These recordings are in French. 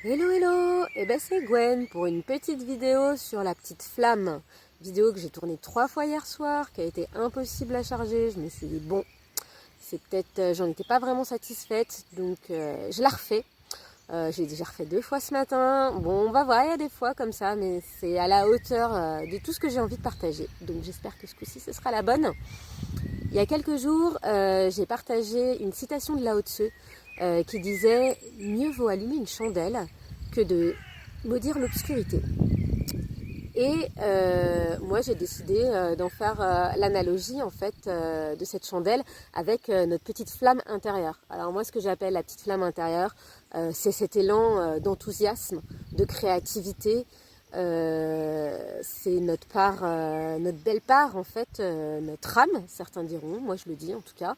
Hello hello, et ben c'est Gwen pour une petite vidéo sur la petite flamme. Vidéo que j'ai tournée 3 fois hier soir, qui a été impossible à charger. Je me suis dit bon, c'est peut-être, j'en étais pas vraiment satisfaite, donc je la refais. J'ai déjà refait 2 fois ce matin. Bon, on va voir, il y a des fois comme ça, mais c'est à la hauteur de tout ce que j'ai envie de partager. Donc j'espère que ce coup-ci, ce sera la bonne. Il y a quelques jours, j'ai partagé une citation de Lao Tzu qui disait « Mieux vaut allumer une chandelle que de maudire l'obscurité ». Et moi, j'ai décidé d'en faire l'analogie en fait de cette chandelle avec notre petite flamme intérieure. Alors moi, ce que j'appelle la petite flamme intérieure, c'est cet élan d'enthousiasme, de créativité. C'est notre part, notre belle part en fait, notre âme, certains diront, moi je le dis en tout cas.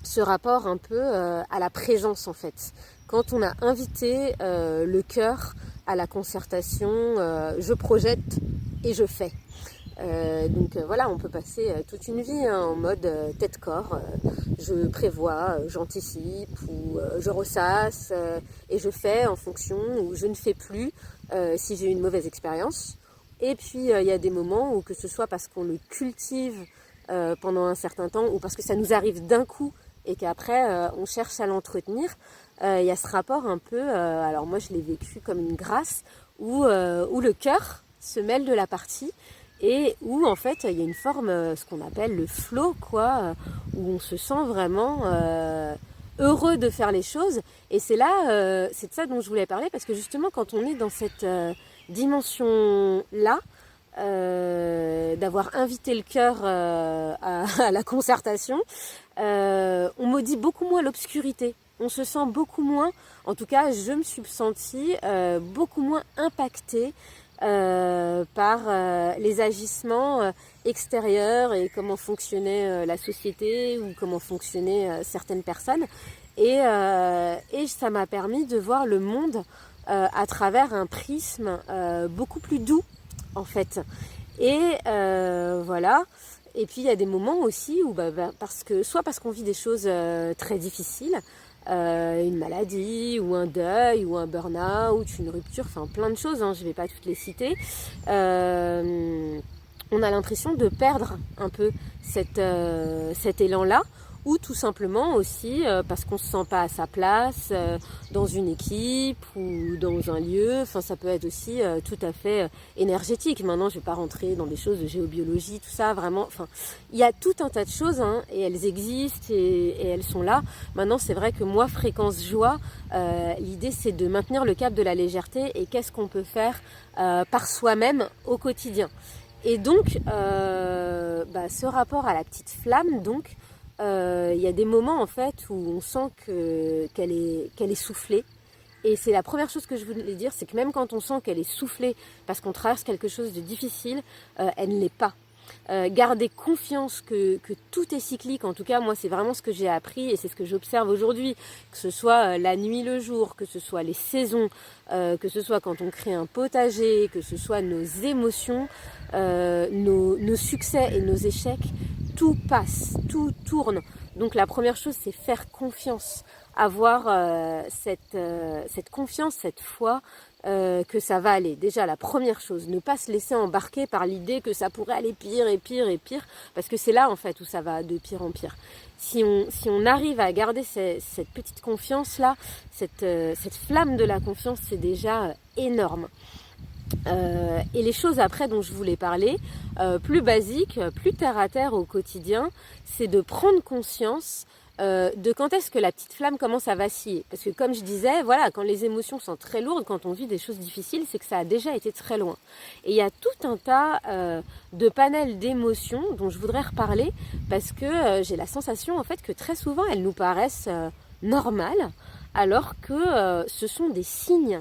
Ce rapport un peu à la présence en fait. Quand on a invité le cœur à la concertation, je projette et je fais. Donc voilà, on peut passer toute une vie en mode tête-corps, je prévois, j'anticipe ou je ressasse et je fais en fonction ou je ne fais plus si j'ai eu une mauvaise expérience. Et puis il y a des moments où que ce soit parce qu'on le cultive pendant un certain temps ou parce que ça nous arrive d'un coup et qu'après on cherche à l'entretenir, il y a ce rapport un peu, alors moi je l'ai vécu comme une grâce où le cœur se mêle de la partie et où en fait il y a une forme, ce qu'on appelle le flow quoi, où on se sent vraiment heureux de faire les choses. Et c'est là, c'est de ça dont je voulais parler parce que justement quand on est dans cette dimension-là, d'avoir invité le cœur à la concertation, on maudit beaucoup moins l'obscurité. On se sent beaucoup moins, en tout cas je me suis sentie beaucoup moins impactée par les agissements extérieurs et comment fonctionnait la société ou comment fonctionnaient certaines personnes. Et ça m'a permis de voir le monde à travers un prisme beaucoup plus doux en fait. Et voilà. Et puis il y a des moments aussi où parce qu'on vit des choses très difficiles, une maladie ou un deuil ou un burn-out, une rupture, enfin plein de choses, je ne vais pas toutes les citer. On a l'impression de perdre un peu cet élan-là, ou tout simplement aussi parce qu'on ne se sent pas à sa place dans une équipe ou dans un lieu. Enfin, ça peut être aussi tout à fait énergétique. Maintenant, je ne vais pas rentrer dans des choses de géobiologie, tout ça, vraiment. Enfin, il y a tout un tas de choses et elles existent et elles sont là. Maintenant, c'est vrai que moi, Fréquence Joie, l'idée, c'est de maintenir le cap de la légèreté et qu'est-ce qu'on peut faire par soi-même au quotidien. Et donc, ce rapport à la petite flamme, donc, il y a des moments en fait où on sent qu'elle est soufflée. Et c'est la première chose que je voulais dire, c'est que même quand on sent qu'elle est soufflée parce qu'on traverse quelque chose de difficile, elle ne l'est pas. Garder confiance que tout est cyclique, en tout cas moi c'est vraiment ce que j'ai appris et c'est ce que j'observe aujourd'hui, que ce soit la nuit, le jour, que ce soit les saisons, que ce soit quand on crée un potager, que ce soit nos émotions, nos succès et nos échecs, tout passe, tout tourne. Donc la première chose c'est faire confiance, avoir cette confiance, cette foi que ça va aller. Déjà la première chose, ne pas se laisser embarquer par l'idée que ça pourrait aller pire et pire et pire, parce que c'est là en fait où ça va de pire en pire. Si on arrive à garder cette petite confiance là, cette flamme de la confiance, c'est déjà énorme. Et les choses après dont je voulais parler, plus basiques, plus terre à terre au quotidien, c'est de prendre conscience de quand est-ce que la petite flamme commence à vaciller. Parce que comme je disais, voilà, quand les émotions sont très lourdes, quand on vit des choses difficiles, c'est que ça a déjà été très loin. Et il y a tout un tas de panels d'émotions dont je voudrais reparler parce que j'ai la sensation en fait que très souvent elles nous paraissent normales alors que ce sont des signes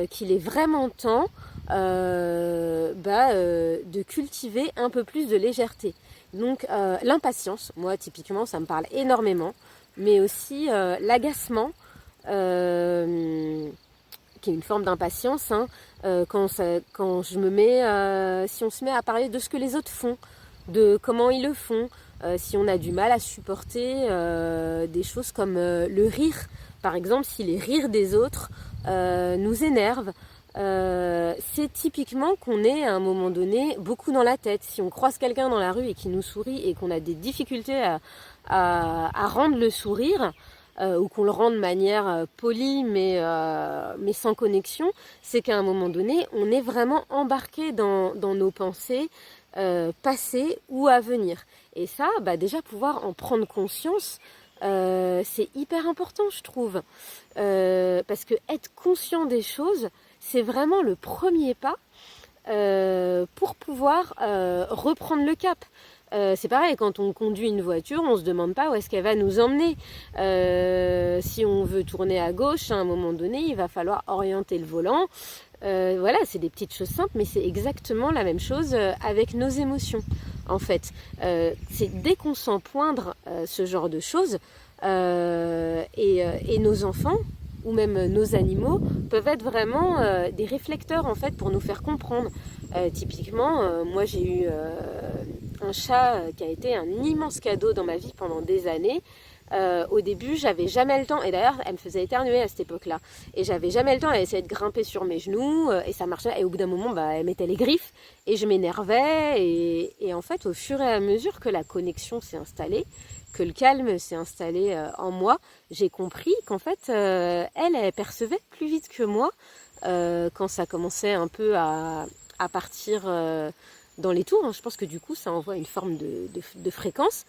qu'il est vraiment temps de cultiver un peu plus de légèreté. Donc l'impatience, moi typiquement ça me parle énormément, mais aussi l'agacement, qui est une forme d'impatience, quand je me mets, si on se met à parler de ce que les autres font, de comment ils le font, si on a du mal à supporter des choses comme le rire. Par exemple, si les rires des autres nous énervent, c'est typiquement qu'on est à un moment donné beaucoup dans la tête. Si on croise quelqu'un dans la rue et qui nous sourit et qu'on a des difficultés à rendre le sourire, ou qu'on le rend de manière polie mais sans connexion, c'est qu'à un moment donné, on est vraiment embarqué dans nos pensées passées ou à venir. Et ça, déjà pouvoir en prendre conscience, c'est hyper important, je trouve. Parce que être conscient des choses, c'est vraiment le premier pas pour pouvoir reprendre le cap. C'est pareil, quand on conduit une voiture, on ne se demande pas où est-ce qu'elle va nous emmener. Si on veut tourner à gauche, à un moment donné, il va falloir orienter le volant. Voilà, c'est des petites choses simples, mais c'est exactement la même chose avec nos émotions. En fait, c'est dès qu'on sent poindre ce genre de choses, et nos enfants, ou même nos animaux, peuvent être vraiment des réflecteurs en fait pour nous faire comprendre. Typiquement, moi j'ai eu un chat qui a été un immense cadeau dans ma vie pendant des années. Au début, j'avais jamais le temps, et d'ailleurs, elle me faisait éternuer à cette époque-là. Et j'avais jamais le temps, elle essayait de grimper sur mes genoux, et ça marchait. Et au bout d'un moment, elle mettait les griffes, et je m'énervais. Et en fait, au fur et à mesure que la connexion s'est installée, que le calme s'est installé en moi, j'ai compris qu'en fait, elle percevait plus vite que moi quand ça commençait un peu à partir dans les tours. Je pense que du coup, ça envoie une forme de fréquence.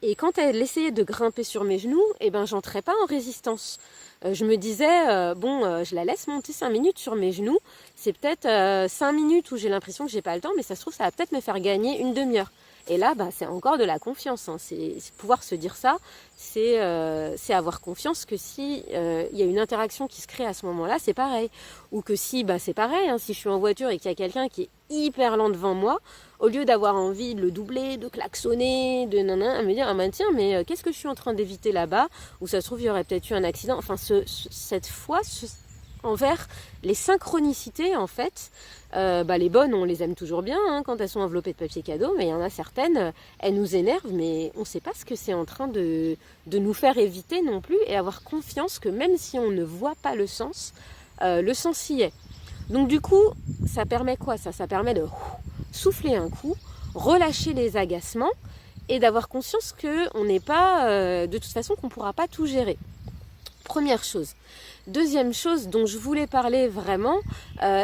Et quand elle essayait de grimper sur mes genoux, j'entrais pas en résistance. Je me disais, je la laisse monter 5 minutes sur mes genoux. C'est peut-être 5 minutes où j'ai l'impression que j'ai pas le temps, mais ça se trouve, ça va peut-être me faire gagner une demi-heure. Et là, c'est encore de la confiance. C'est pouvoir se dire ça, c'est avoir confiance que si y a une interaction qui se crée à ce moment-là, c'est pareil. Ou que si, c'est pareil. Si je suis en voiture et qu'il y a quelqu'un qui est hyper lent devant moi, au lieu d'avoir envie de le doubler, de klaxonner, de à me dire, tiens, mais qu'est-ce que je suis en train d'éviter là-bas? Ou ça se trouve, il y aurait peut-être eu un accident. Enfin, cette foi envers les synchronicités, en fait, les bonnes, on les aime toujours bien quand elles sont enveloppées de papier cadeau, mais il y en a certaines, elles nous énervent, mais on ne sait pas ce que c'est en train de nous faire éviter non plus, et avoir confiance que même si on ne voit pas le sens y est. Donc du coup, ça permet quoi ça? Ça permet de souffler un coup, relâcher les agacements, et d'avoir conscience qu'on n'est pas, de toute façon, qu'on ne pourra pas tout gérer. Première chose. Deuxième chose dont je voulais parler vraiment,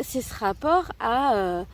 c'est ce rapport à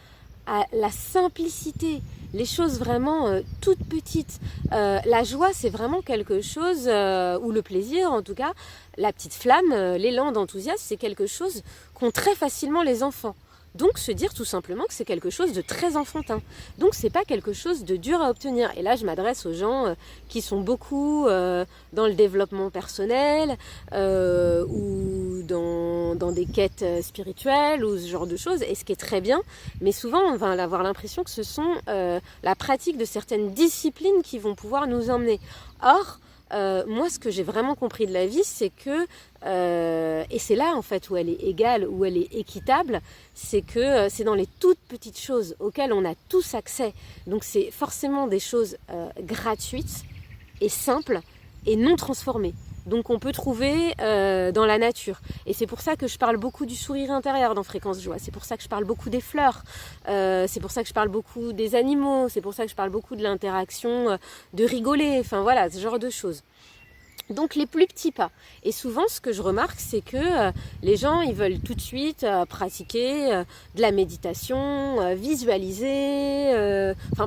la simplicité, les choses vraiment toutes petites. La joie, c'est vraiment quelque chose, ou le plaisir en tout cas, la petite flamme, l'élan d'enthousiasme, c'est quelque chose qu'ont très facilement les enfants. Donc se dire tout simplement que c'est quelque chose de très enfantin. Donc c'est pas quelque chose de dur à obtenir. Et là je m'adresse aux gens qui sont beaucoup dans le développement personnel ou dans des quêtes spirituelles ou ce genre de choses. Et ce qui est très bien, mais souvent on va avoir l'impression que ce sont la pratique de certaines disciplines qui vont pouvoir nous emmener. Or, moi, ce que j'ai vraiment compris de la vie, c'est que, et c'est là en fait où elle est égale, où elle est équitable, c'est que c'est dans les toutes petites choses auxquelles on a tous accès. Donc c'est forcément des choses gratuites et simples et non transformées. Donc on peut trouver dans la nature. Et c'est pour ça que je parle beaucoup du sourire intérieur dans Fréquence Joie. C'est pour ça que je parle beaucoup des fleurs. C'est pour ça que je parle beaucoup des animaux. C'est pour ça que je parle beaucoup de l'interaction, de rigoler. Enfin voilà, ce genre de choses. Donc les plus petits pas. Et souvent ce que je remarque, c'est que les gens ils veulent tout de suite pratiquer de la méditation, visualiser,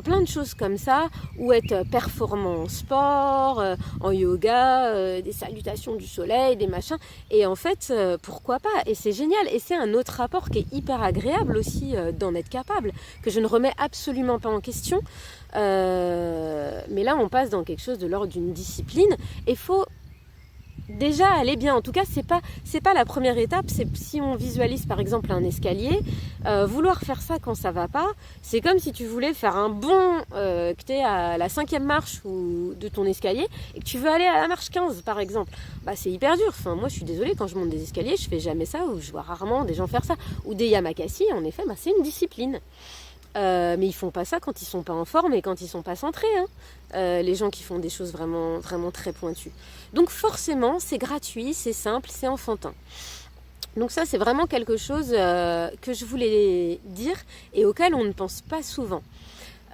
plein de choses comme ça, ou être performant en sport, en yoga, des salutations du soleil, des machins. Et en fait, pourquoi pas? Et c'est génial. Et c'est un autre rapport qui est hyper agréable aussi d'en être capable, que je ne remets absolument pas en question. Mais là on passe dans quelque chose de l'ordre d'une discipline, et faut déjà aller bien. En tout cas c'est pas la première étape. C'est si on visualise par exemple un escalier, vouloir faire ça quand ça va pas, c'est comme si tu voulais faire un bond, que tu es à la 5e marche de ton escalier et que tu veux aller à la marche 15 par exemple. C'est hyper dur. Moi je suis désolée, quand je monte des escaliers je fais jamais ça, ou je vois rarement des gens faire ça, ou des yamakasi. En effet c'est une discipline. Mais ils font pas ça quand ils sont pas en forme et quand ils sont pas centrés, hein. Les gens qui font des choses vraiment, vraiment très pointues. Donc forcément, c'est gratuit, c'est simple, c'est enfantin. Donc ça, c'est vraiment quelque chose que je voulais dire et auquel on ne pense pas souvent.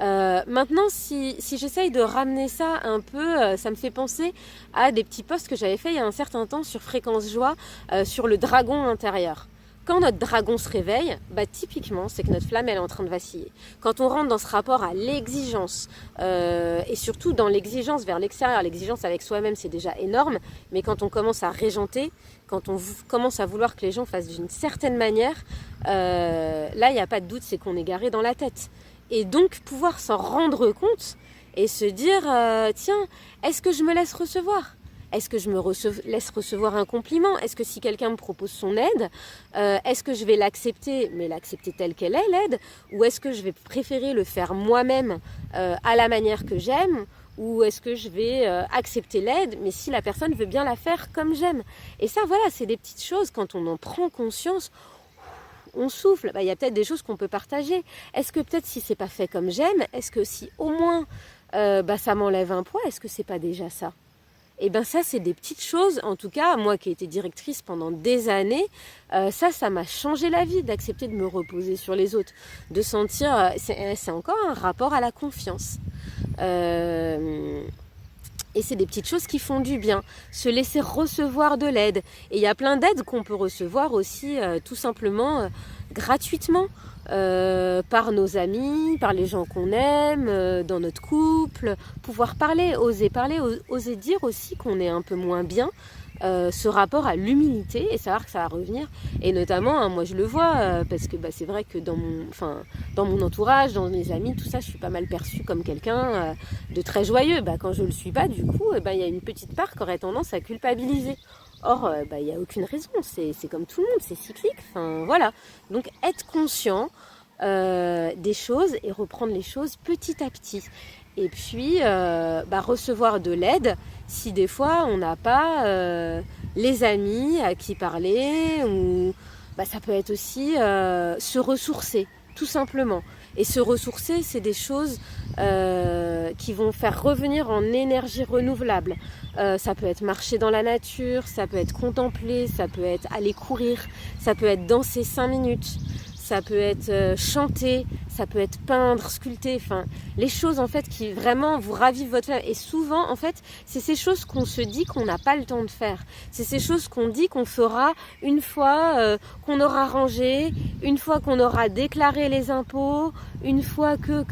Maintenant, si j'essaye de ramener ça un peu, ça me fait penser à des petits posts que j'avais fait il y a un certain temps sur Fréquence Joie, sur le dragon intérieur. Quand notre dragon se réveille, typiquement, c'est que notre flamme elle est en train de vaciller. Quand on rentre dans ce rapport à l'exigence, et surtout dans l'exigence vers l'extérieur, l'exigence avec soi-même c'est déjà énorme, mais quand on commence à régenter, quand on commence à vouloir que les gens fassent d'une certaine manière, là il n'y a pas de doute, c'est qu'on est garé dans la tête. Et donc pouvoir s'en rendre compte et se dire, tiens, est-ce que je me laisse recevoir ? Est-ce que je me laisse recevoir un compliment ? Est-ce que si quelqu'un me propose son aide, est-ce que je vais l'accepter, mais l'accepter telle qu'elle est, l'aide ? Ou est-ce que je vais préférer le faire moi-même à la manière que j'aime ? Ou est-ce que je vais accepter l'aide, mais si la personne veut bien la faire comme j'aime ? Et ça, voilà, c'est des petites choses, quand on en prend conscience, on souffle. Il y a peut-être des choses qu'on peut partager. Est-ce que peut-être si c'est pas fait comme j'aime, est-ce que si au moins ça m'enlève un poids, est-ce que c'est pas déjà ça ? Et ça c'est des petites choses, en tout cas moi qui ai été directrice pendant des années, ça m'a changé la vie d'accepter de me reposer sur les autres, de sentir, c'est encore un rapport à la confiance. Et c'est des petites choses qui font du bien, se laisser recevoir de l'aide. Et il y a plein d'aides qu'on peut recevoir aussi tout simplement gratuitement. Par nos amis, par les gens qu'on aime, dans notre couple, pouvoir parler, oser dire aussi qu'on est un peu moins bien, ce rapport à l'humilité et savoir que ça va revenir. Et notamment, hein, moi je le vois, parce que c'est vrai que dans mon entourage, dans mes amis, tout ça, je suis pas mal perçue comme quelqu'un de très joyeux. Quand je le suis pas, du coup, il y a une petite part qui aurait tendance à culpabiliser. Or, il n'y a aucune raison, c'est comme tout le monde, c'est cyclique, voilà. Donc être conscient des choses et reprendre les choses petit à petit. Et puis recevoir de l'aide si des fois on n'a pas les amis à qui parler, ou ça peut être aussi se ressourcer, tout simplement. Et se ressourcer, c'est des choses qui vont faire revenir en énergie renouvelable. Ça peut être marcher dans la nature, ça peut être contempler, ça peut être aller courir, ça peut être danser 5 minutes, ça peut être chanter, ça peut être peindre, sculpter, les choses en fait qui vraiment vous ravivent votre âme. Et souvent en fait, c'est ces choses qu'on se dit qu'on n'a pas le temps de faire. C'est ces choses qu'on dit qu'on fera une fois qu'on aura rangé, une fois qu'on aura déclaré les impôts, une fois que.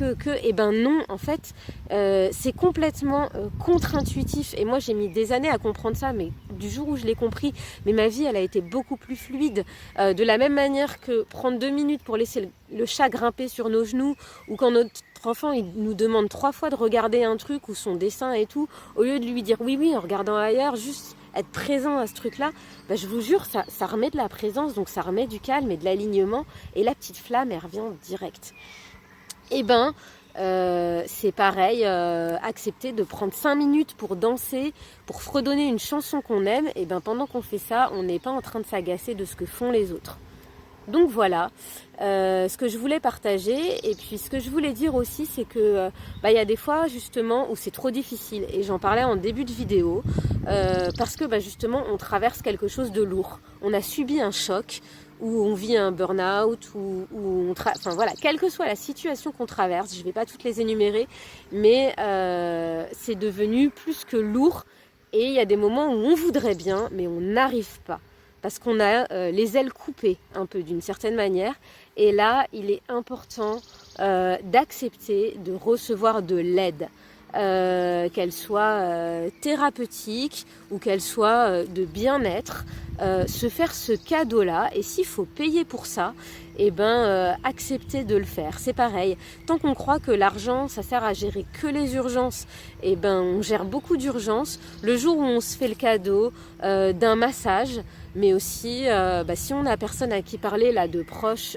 Et non, en fait, c'est complètement contre-intuitif. Et moi, j'ai mis des années à comprendre ça, mais du jour où je l'ai compris, mais ma vie, elle a été beaucoup plus fluide. De la même manière que prendre 2 minutes pour laisser le chat grimper sur nos genoux, ou quand notre enfant il nous demande 3 fois de regarder un truc ou son dessin et tout, au lieu de lui dire oui en regardant ailleurs, juste être présent à ce truc-là, je vous jure, ça remet de la présence, donc ça remet du calme et de l'alignement, et la petite flamme, elle revient direct. Et c'est pareil, accepter de prendre 5 minutes pour danser, pour fredonner une chanson qu'on aime, et pendant qu'on fait ça, on n'est pas en train de s'agacer de ce que font les autres. Donc voilà, ce que je voulais partager. Et puis ce que je voulais dire aussi, c'est que y a des fois justement où c'est trop difficile, et j'en parlais en début de vidéo, parce que justement on traverse quelque chose de lourd, on a subi un choc, où on vit un burn-out, voilà, quelle que soit la situation qu'on traverse, je ne vais pas toutes les énumérer, mais c'est devenu plus que lourd, et il y a des moments où on voudrait bien, mais on n'arrive pas, parce qu'on a les ailes coupées un peu d'une certaine manière, et là, il est important d'accepter de recevoir de l'aide. Qu'elle soit thérapeutique ou qu'elle soit de bien-être, se faire ce cadeau-là, et s'il faut payer pour ça, accepter de le faire. C'est pareil, tant qu'on croit que l'argent ça sert à gérer que les urgences, on gère beaucoup d'urgences. Le jour où on se fait le cadeau d'un massage, mais aussi si on n'a personne à qui parler là, de proches,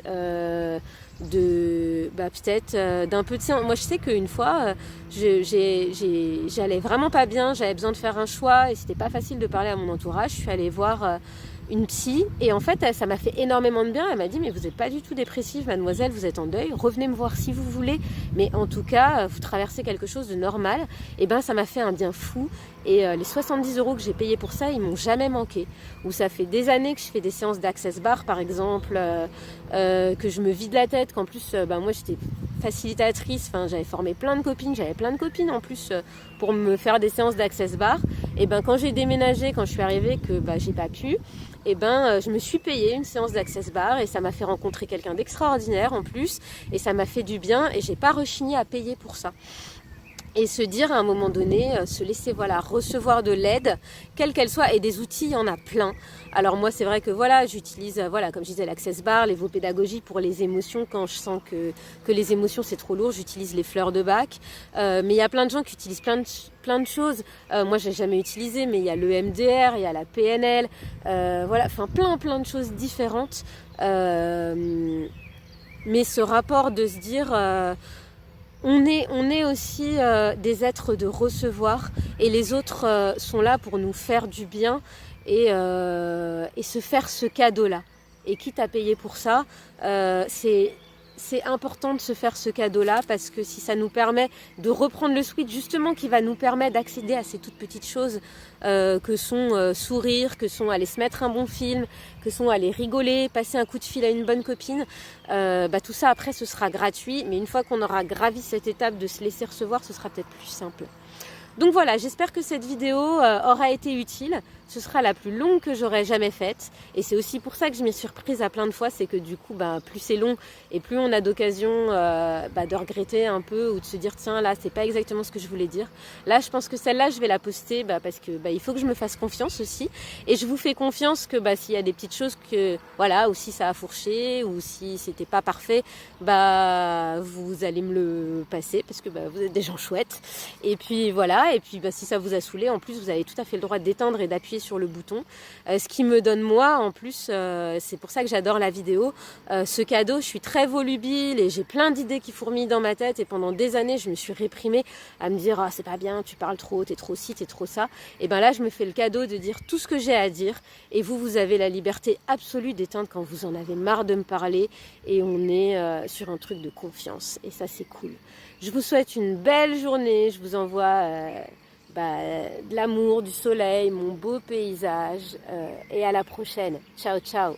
peut-être d'un petit. Moi je sais qu'une fois j'allais vraiment pas bien, j'avais besoin de faire un choix et c'était pas facile de parler à mon entourage. Je suis allée voir une psy, et en fait ça m'a fait énormément de bien. Elle m'a dit mais vous n'êtes pas du tout dépressive mademoiselle, vous êtes en deuil, revenez me voir si vous voulez, mais en tout cas vous traversez quelque chose de normal. Et ben ça m'a fait un bien fou, et les 70 € que j'ai payé pour ça, ils m'ont jamais manqué. Ou ça fait des années que je fais des séances d'Access Bar par exemple, que je me vide la tête, qu'en plus moi j'étais facilitatrice, enfin j'avais formé plein de copines, en plus pour me faire des séances d'Access Bar. Et ben quand j'ai déménagé, quand je suis arrivée, que j'ai pas pu, et je me suis payé une séance d'Access Bar, et ça m'a fait rencontrer quelqu'un d'extraordinaire en plus, et ça m'a fait du bien, et j'ai pas rechigné à payer pour ça. Et se dire à un moment donné, se laisser recevoir de l'aide, quelle qu'elle soit, et des outils, il y en a plein. Alors moi c'est vrai que j'utilise, comme je disais, l'Access Bar, les veaux pédagogiques pour les émotions, quand je sens que les émotions c'est trop lourd, j'utilise les fleurs de Bach. Mais il y a plein de gens qui utilisent plein de choses. Moi j'ai jamais utilisé, mais il y a l'EMDR, il y a la PNL, plein de choses différentes. Mais ce rapport de se dire... on est aussi des êtres de recevoir, et les autres sont là pour nous faire du bien, et se faire ce cadeau-là. Et quitte à payer pour ça, c'est important de se faire ce cadeau-là, parce que si ça nous permet de reprendre le switch, justement, qui va nous permettre d'accéder à ces toutes petites choses que sont sourire, que sont aller se mettre un bon film, que sont aller rigoler, passer un coup de fil à une bonne copine, tout ça après ce sera gratuit, mais une fois qu'on aura gravi cette étape de se laisser recevoir, ce sera peut-être plus simple. Donc voilà, j'espère que cette vidéo aura été utile. Ce sera la plus longue que j'aurais jamais faite, et c'est aussi pour ça que je m'y suis surprise à plein de fois, c'est que du coup plus c'est long et plus on a d'occasion de regretter un peu, ou de se dire tiens là c'est pas exactement ce que je voulais dire. Là je pense que celle-là je vais la poster parce que il faut que je me fasse confiance aussi, et je vous fais confiance que s'il y a des petites choses que ou si ça a fourché, ou si c'était pas parfait, vous allez me le passer, parce que vous êtes des gens chouettes, et puis voilà, et puis si ça vous a saoulé, en plus vous avez tout à fait le droit d'éteindre et d'appuyer sur le bouton, ce qui me donne moi en plus, c'est pour ça que j'adore la vidéo, ce cadeau. Je suis très volubile et j'ai plein d'idées qui fourmillent dans ma tête, et pendant des années je me suis réprimée à me dire c'est pas bien, tu parles trop, t'es trop ci, t'es trop ça, et là je me fais le cadeau de dire tout ce que j'ai à dire, et vous avez la liberté absolue d'éteindre quand vous en avez marre de me parler, et on est sur un truc de confiance, et ça c'est cool. Je vous souhaite une belle journée, je vous envoie de l'amour, du soleil, mon beau paysage, et à la prochaine. Ciao ciao.